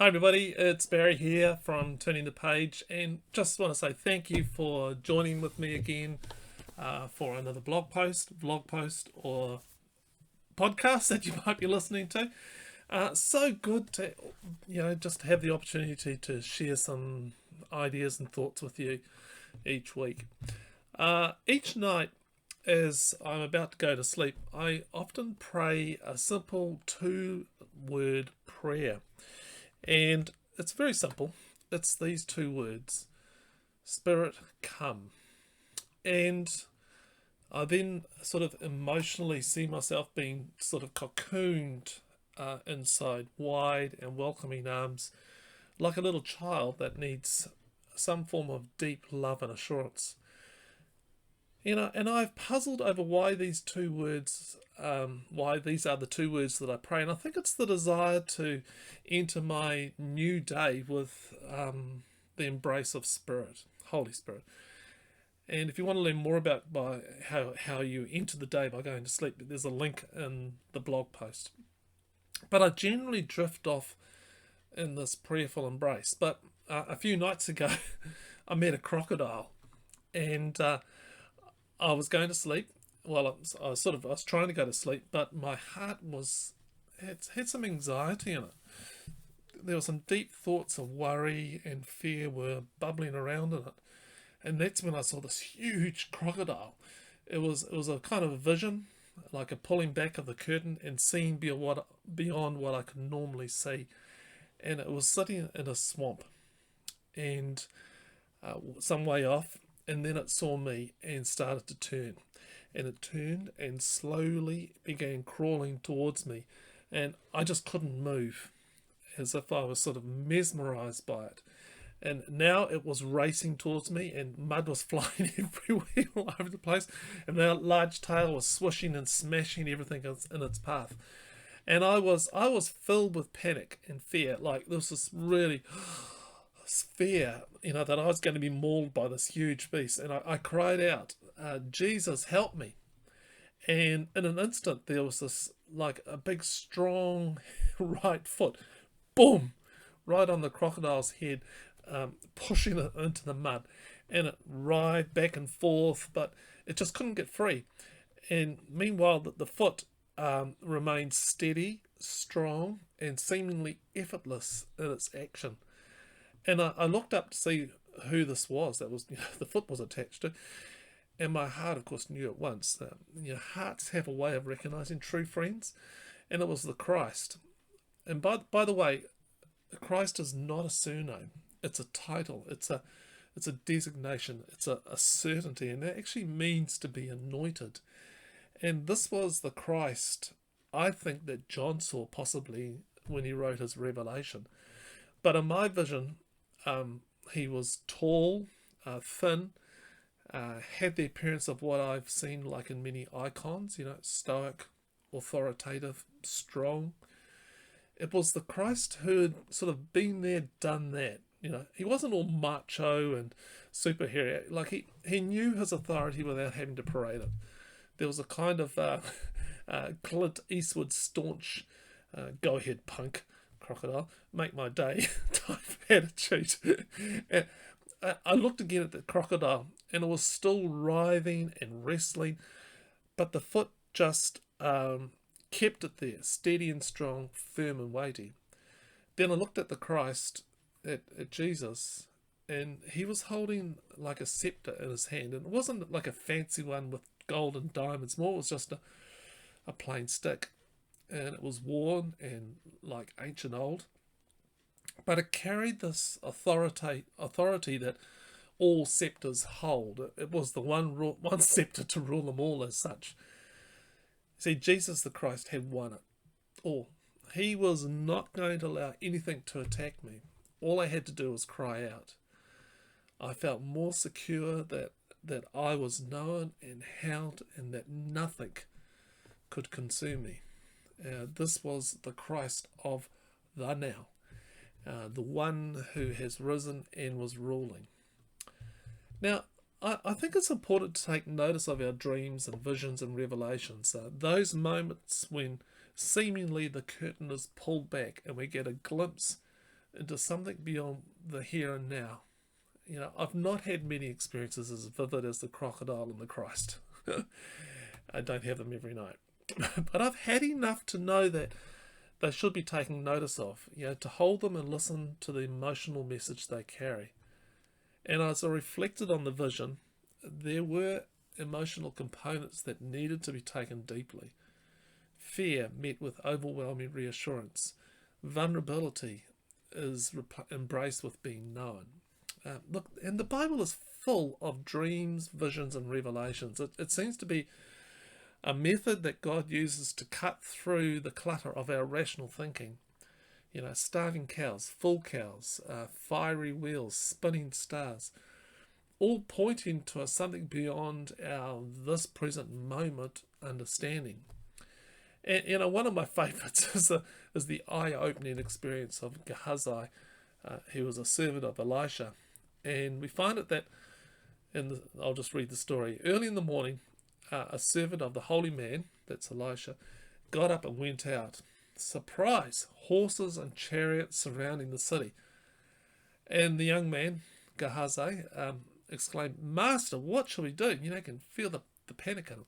Hi everybody, it's Barry here from Turning the Page, and just want to say thank you for joining with me again for another vlog post, or podcast that you might be listening to. So good to just have the opportunity to share some ideas and thoughts with you each week. Each night, as I'm about to go to sleep, I often pray a simple two-word prayer. And it's very simple. It's these two words: Spirit, come. And I then sort of emotionally see myself being sort of cocooned inside wide and welcoming arms, like a little child that needs some form of deep love and assurance. And I've puzzled over why these two words, why these are the two words that I pray. And I think it's the desire to enter my new day with the embrace of Spirit, Holy Spirit. And if you want to learn more about how you enter the day by going to sleep, there's a link in the blog post. But I generally drift off in this prayerful embrace. But a few nights ago, I met a crocodile, and I was going to sleep. Well, I was trying to go to sleep, but my heart had some anxiety in it. There were some deep thoughts of worry and fear were bubbling around in it, and that's when I saw this huge crocodile. It was a kind of a vision, like a pulling back of the curtain and seeing beyond what I could normally see, and it was sitting in a swamp, and some way off. And then it saw me and started to turn. And it turned and slowly began crawling towards me. And I just couldn't move, as if I was sort of mesmerized by it. And now it was racing towards me, and mud was flying everywhere, all over the place. And that large tail was swishing and smashing everything in its path. And I was filled with panic and fear. Like, this was really fear, that I was going to be mauled by this huge beast. And I cried out, Jesus, help me. And in an instant, there was this, like a big, strong right foot, boom, right on the crocodile's head, pushing it into the mud. And it writhed back and forth, but it just couldn't get free. And meanwhile, the foot remained steady, strong, and seemingly effortless in its action. And I looked up to see who this was that was the foot was attached to, and my heart, of course, knew at once. Hearts have a way of recognizing true friends, and it was the Christ. And by the way, Christ is not a surname; it's a title. It's a designation. It's a certainty, and it actually means to be anointed. And this was the Christ, I think, that John saw possibly when he wrote his Revelation. But in my vision, he was tall, thin, had the appearance of what I've seen like in many icons, stoic, authoritative, strong. It was the Christ who had sort of been there, done that. He wasn't all macho and superhero. Like, he knew his authority without having to parade it. There was a kind of Clint Eastwood staunch, go ahead, punk, crocodile, make my day type attitude. And I looked again at the crocodile, and it was still writhing and wrestling, but the foot just kept it there, steady and strong, firm and weighty. Then I looked at the Christ, at Jesus, and he was holding like a scepter in his hand, and it wasn't like a fancy one with gold and diamonds. More, it was just a plain stick, and it was worn and like ancient old, but it carried this authority that all scepters hold. It was the one scepter to rule them all as such. See, Jesus the Christ had won it all. He was not going to allow anything to attack me. All I had to do was cry out. I felt more secure that I was known and held, and that nothing could consume me. This was the Christ of the now, the one who has risen and was ruling. Now, I think it's important to take notice of our dreams and visions and revelations. Those moments when seemingly the curtain is pulled back and we get a glimpse into something beyond the here and now. I've not had many experiences as vivid as the crocodile and the Christ. I don't have them every night. But I've had enough to know that they should be taken notice of, to hold them and listen to the emotional message they carry. And as I reflected on the vision, there were emotional components that needed to be taken deeply. Fear met with overwhelming reassurance. Vulnerability is embraced with being known. Look, and the Bible is full of dreams, visions, and revelations. It seems to be a method that God uses to cut through the clutter of our rational thinking. Starving cows, full cows, fiery wheels, spinning stars, all pointing to something beyond our this present moment understanding. And one of my favourites is the eye-opening experience of Gehazi. He was a servant of Elisha. And we find it that, I'll just read the story. Early in the morning, a servant of the holy man, that's Elisha, got up and went out. Surprise! Horses and chariots surrounding the city. And the young man, Gehazi, exclaimed, "Master, what shall we do?" You can feel the panic in him.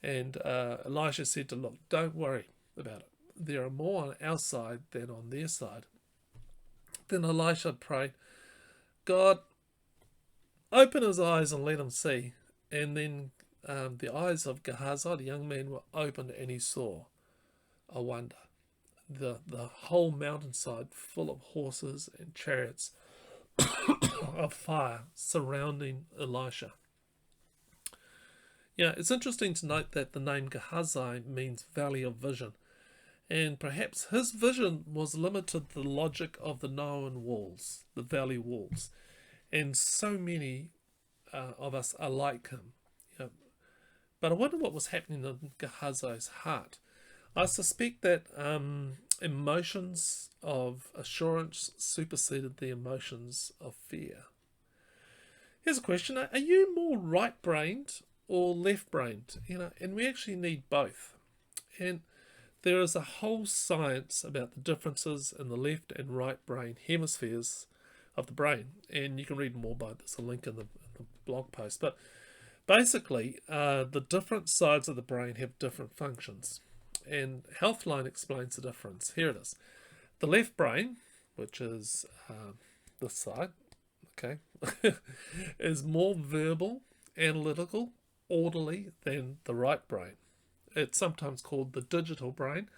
And Elisha said to him, "Look, don't worry about it. There are more on our side than on their side." Then Elisha prayed, "God, open his eyes and let him see." And then the eyes of Gehazi, the young man, were opened, and he saw a wonder. The whole mountainside full of horses and chariots of fire surrounding Elisha. It's interesting to note that the name Gehazi means Valley of Vision, and perhaps his vision was limited to the logic of the known walls, the valley walls, and so many of us are like him. But I wonder what was happening in Gehazi's heart. I suspect that emotions of assurance superseded the emotions of fear. Here's a question: are you more right-brained or left-brained? And we actually need both. And there is a whole science about the differences in the left and right brain hemispheres of the brain, and you can read more about this. A link in the blog post. But basically, the different sides of the brain have different functions, and Healthline explains the difference. Here it is. The left brain, which is this side, okay, is more verbal, analytical, orderly than the right brain. It's sometimes called the digital brain,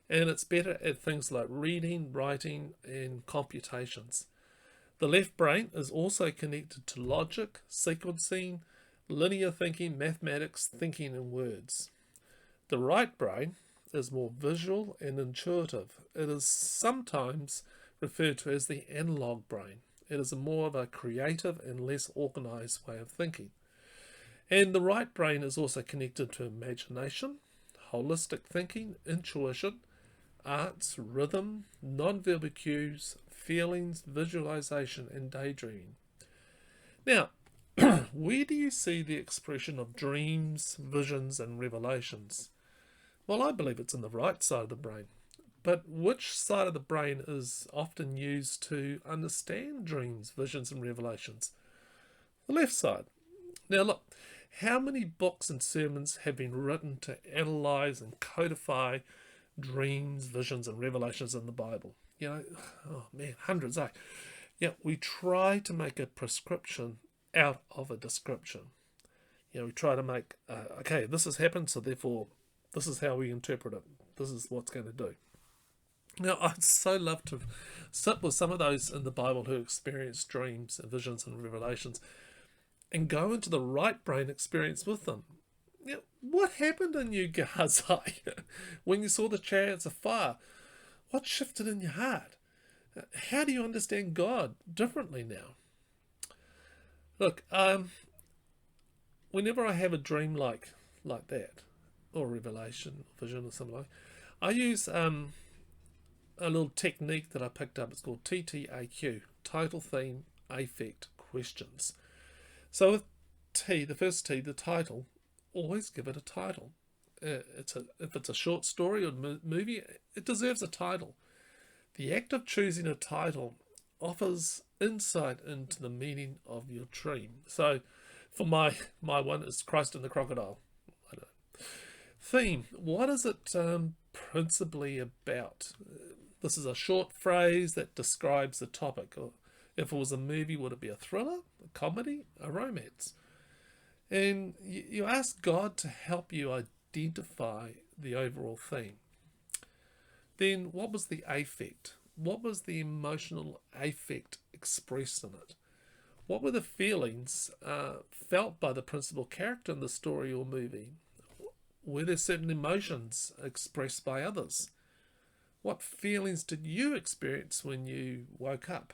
and it's better at things like reading, writing, and computations. The left brain is also connected to logic, sequencing, linear thinking, mathematics, thinking in words. The right brain is more visual and intuitive. It is sometimes referred to as the analog brain. It is more of a creative and less organized way of thinking. And the right brain is also connected to imagination, holistic thinking, intuition, arts, rhythm, non-verbal cues, feelings, visualization, and daydreaming. Now, where do you see the expression of dreams, visions, and revelations? Well, I believe it's in the right side of the brain. But which side of the brain is often used to understand dreams, visions, and revelations? The left side. Now look, how many books and sermons have been written to analyze and codify dreams, visions, and revelations in the Bible? Oh man, hundreds, eh? We try to make a prescription out of a description. We try to make, okay, this has happened, so therefore this is how we interpret it. This is what's going to do. Now, I'd so love to sit with some of those in the Bible who experience dreams and visions and revelations and go into the right brain experience with them. What happened in you, Gehazi, when you saw the chariots of fire? What shifted in your heart? How do you understand God differently now? Look, whenever I have a dream like that, or revelation, vision, or something like that, I use a little technique that I picked up. It's called TTAQ, title, theme, affect, questions. So with T, the first T, the title, always give it a title. If it's a short story or movie, it deserves a title. The act of choosing a title offers insight into the meaning of your dream. So for my one is Christ and the Crocodile. I know. Theme, what is it principally about? This is a short phrase that describes the topic. Or if it was a movie, would it be a thriller, a comedy, a romance? And you ask God to help you identify the overall theme. Then what was the affect? What was the emotional affect expressed in it? What were the feelings felt by the principal character in the story or movie? Were there certain emotions expressed by others? What feelings did you experience when you woke up?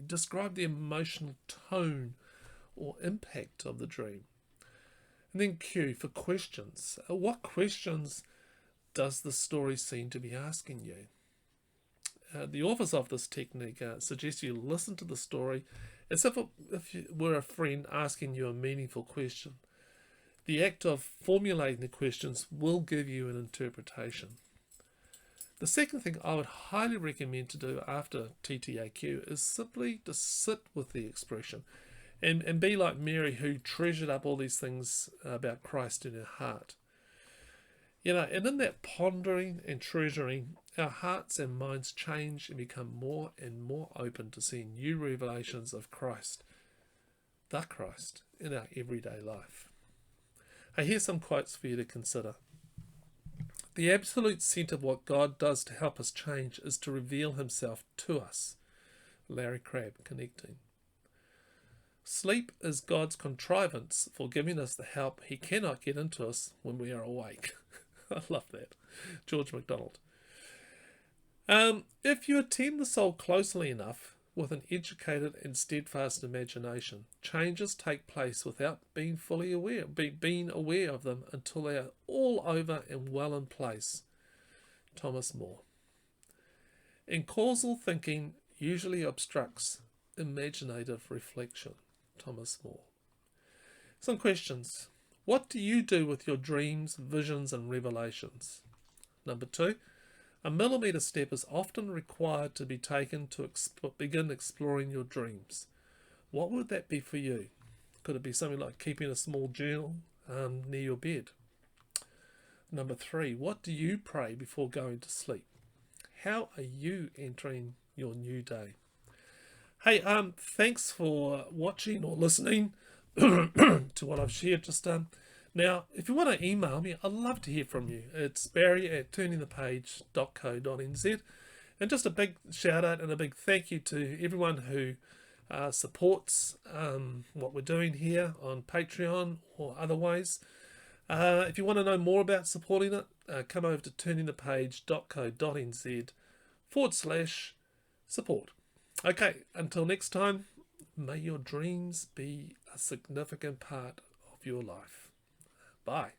Describe the emotional tone or impact of the dream. And then Q for questions. What questions does the story seem to be asking you? The authors of this technique suggest you listen to the story as if you were a friend asking you a meaningful question. The act of formulating the questions will give you an interpretation. The second thing I would highly recommend to do after TTAQ is simply to sit with the expression and be like Mary, who treasured up all these things about Christ in her heart. And in that pondering and treasuring, our hearts and minds change and become more and more open to seeing new revelations of Christ, the Christ, in our everyday life. Hey, here's some quotes for you to consider. The absolute centre of what God does to help us change is to reveal himself to us. Larry Crabb, Connecting. Sleep is God's contrivance for giving us the help he cannot get into us when we are awake. I love that. George MacDonald. If you attend the soul closely enough with an educated and steadfast imagination, changes take place without being fully aware, being aware of them until they are all over and well in place. Thomas More. And causal thinking usually obstructs imaginative reflection. Thomas More. Some questions. What do you do with your dreams, visions, and revelations? Number 2. A millimetre step is often required to be taken to begin exploring your dreams. What would that be for you? Could it be something like keeping a small journal near your bed? Number 3. What do you pray before going to sleep? How are you entering your new day? Hey, thanks for watching or listening to what I've shared just done. Now, if you want to email me, I'd love to hear from you. It's barry@turningthepage.co.nz. And just a big shout out and a big thank you to everyone who supports what we're doing here on Patreon or other ways. If you want to know more about supporting it, come over to turningthepage.co.nz/support. Okay, until next time, may your dreams be a significant part of your life. Bye.